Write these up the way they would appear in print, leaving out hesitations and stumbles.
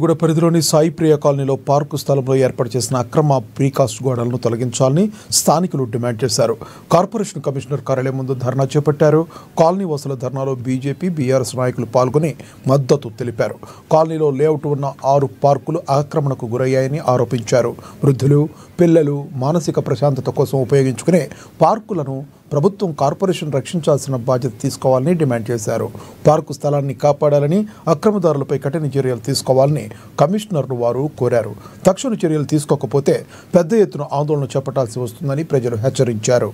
కూడా పరిధిలోని సాయి ప్రియ కాలనీలో పార్కు స్థలంలో ఏర్పాటు చేసిన అక్రమ ప్రీకాస్ట్ గోడలను తొలగించాలని స్థానికులు డిమాండ్ చేశారు. కార్పొరేషన్ కమిషనర్ కార్యాలయం ముందు ధర్నా చేపట్టారు. కాలనీ వాసుల ధర్నాలో బీజేపీ, బీఆర్ఎస్ నాయకులు పాల్గొని మద్దతు తెలిపారు. కాలనీలో లేఅవుట్ ఉన్న 6 పార్కులు ఆక్రమణకు గురయ్యాయని ఆరోపించారు. వృద్ధులు, పిల్లలు మానసిక ప్రశాంతత కోసం ఉపయోగించుకునే పార్కులను ప్రభుత్వం, కార్పొరేషన్ రక్షించాల్సిన బాధ్యత తీసుకోవాలని డిమాండ్ చేశారు. పార్కు స్థలాన్ని కాపాడాలని, అక్రమదారులపై కఠిన చర్యలు తీసుకోవాలని కమిషనర్ను వారు కోరారు. తక్షణ చర్యలు తీసుకోకపోతే పెద్ద ఎత్తున ఆందోళన చేపట్టాల్సి వస్తుందని ప్రజలు హెచ్చరించారు.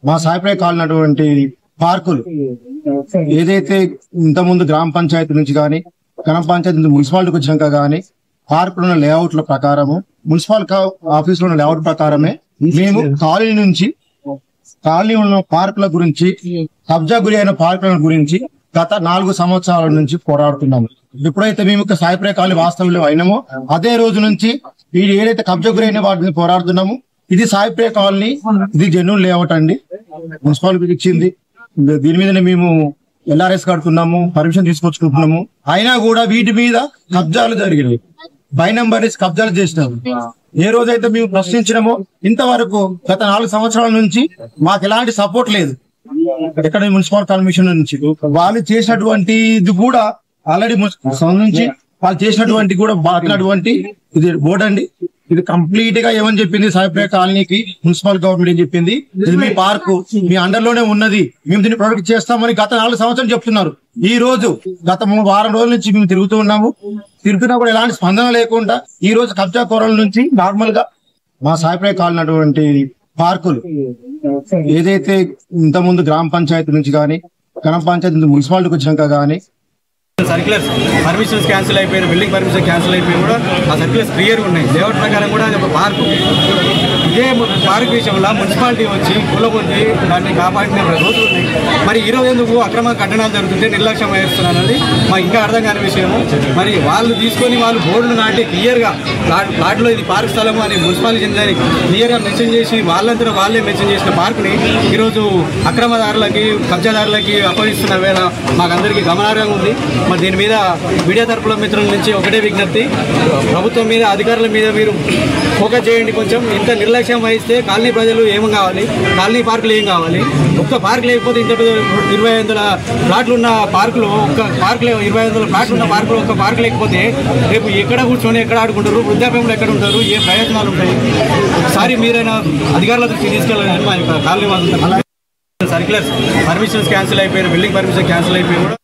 మా సాయిప్రియ కాలనటువంటి పార్కులు ఏదైతే ఇంతకుముందు గ్రామ పంచాయతీ నుంచి కానీ, గ్రామ పంచాయతీ నుంచి మున్సిపాలిటీకి వచ్చినాక కానీ పార్కులు ఉన్న లేఅవుట్ల ప్రకారము, మున్సిపల్ ఆఫీసులో ఉన్న లేఅవుట్ ప్రకారమే మేము కాలనీ ఉన్న పార్కుల గురించి, కబ్జా గురి అయిన పార్కుల గురించి గత 4 సంవత్సరాల నుంచి పోరాడుతున్నాము. ఎప్పుడైతే మేము సాయిప్రియ కాలనీ వాస్తవంలో అయినామో అదే రోజు నుంచి ఇది ఏదైతే కబ్జా గురి అయిన వాటిని పోరాడుతున్నాము. ఇది సాయిప్రియ కాలనీ, ఇది జెన్యూన్ లేఅవుట్ అండి, మున్సిపాలిటీకి ఇచ్చింది. దీని మీదనే మేము LRS కడుతున్నాము, పర్మిషన్ తీసుకొచ్చుకుంటున్నాము. అయినా కూడా వీటి మీద కబ్జాలు జరిగినాయి, బై నంబర్ కబ్జాలు చేసినాము. ఏ రోజైతే మేము ప్రశ్నించినామో ఇంతవరకు గత 4 సంవత్సరాల నుంచి మాకు ఎలాంటి సపోర్ట్ లేదు. ఎక్కడ మున్సిపల్ కమిషన్ నుంచి వాళ్ళు చేసినటువంటి ఇది కూడా ఆల్రెడీ నుంచి వాళ్ళు చేసినటువంటి కూడా బాగినటువంటి ఇది బోర్డు అండి. ఇది కంప్లీట్ గా ఏమని చెప్పింది, సాయిప్రియ కాలనీకి మున్సిపల్ గవర్నమెంట్ ఏం చెప్పింది, ఇది మీ పార్కు మీ అండర్ లోనే ఉన్నది, మేము దీన్ని ప్రొటెక్ట్ చేస్తామని గత 4 సంవత్సరాలు చెప్తున్నారు. ఈ రోజు గత 3 వారం రోజుల నుంచి మేము తిరుగుతున్నా కూడా ఎలాంటి స్పందన లేకుండా ఈ రోజు కబ్జా కోరల నుంచి నార్మల్ గా మా సాయిప్రియ కాలనటువంటి పార్కులు ఏదైతే ఇంతకుముందు గ్రామ పంచాయతీ నుంచి కానీ, గ్రామ పంచాయతీ నుంచి మున్సిపాలిటీకి వచ్చినాక కానీ సర్క్యులర్స్ పర్మిషన్స్ క్యాన్సిల్ అయిపోయారు, బిల్డింగ్ పర్మిషన్ క్యాన్సిల్ అయిపోయి కూడా ఆ సర్క్యులర్స్ క్లియర్గా ఉన్నాయి. లేఅవుట్ ప్రకారం కూడా అది ఒక పార్కు. ఇదే పార్క్ విషయంలో మున్సిపాలిటీ వచ్చి కూలగొద్ది దాన్ని కాపాడిన రోజులు ఉన్నాయి. మరి ఈరోజు ఎందుకు అక్రమ కట్టడాలు జరుగుతుంటే నిర్లక్ష్యం వహిస్తున్నారని మాకు ఇంకా అర్థం కాని విషయము. మరి వాళ్ళు తీసుకొని వాళ్ళు బోర్డులు నాటి క్లియర్గా ప్లాట్లో ఇది పార్క్ స్థలము అని మున్సిపాలిటీ చెందని క్లియర్గా మెన్షన్ చేసి వాళ్ళంతా వాళ్ళే మెన్షన్ చేసిన పార్కుని ఈరోజు అక్రమదారులకి, కబ్జాదారులకి అప్పగిస్తున్న వేళ మాకందరికీ గమనార్హంగా ఉంది. మరి దీని మీద మీడియా తరపుల మిత్రుల నుంచి ఒకటే విజ్ఞప్తి, ప్రభుత్వం మీద, అధికారుల మీద మీరు ఫోకస్ చేయండి. కొంచెం ఇంత నిర్లక్ష్యం వహిస్తే కాలనీ ప్రజలు ఏం కావాలి, కాలనీ పార్కులు ఏం కావాలి? ఒక్క పార్క్ లేకపోతే ఇంత 2500 ప్లాట్లు ఉన్న పార్కులు, ఒక్క పార్క్ 2500 ప్లాట్లు ఉన్న పార్కులు ఒక్క పార్క్ లేకపోతే రేపు ఎక్కడ కూర్చొని ఎక్కడ ఆడుకుంటారు, వృద్ధాప్యంలో ఎక్కడ ఉంటారు, ఏ ప్రయోజనాలు ఉంటాయి? ఒకసారి మీరైనా అధికారుల దృష్టికి తీసుకెళ్ళాలని మా కాలనీ వాళ్ళు. సర్క్యులర్స్ పర్మిషన్స్ క్యాన్సిల్ అయిపోయారు, బిల్డింగ్ పర్మిషన్ క్యాన్సిల్ అయిపోయి కూడా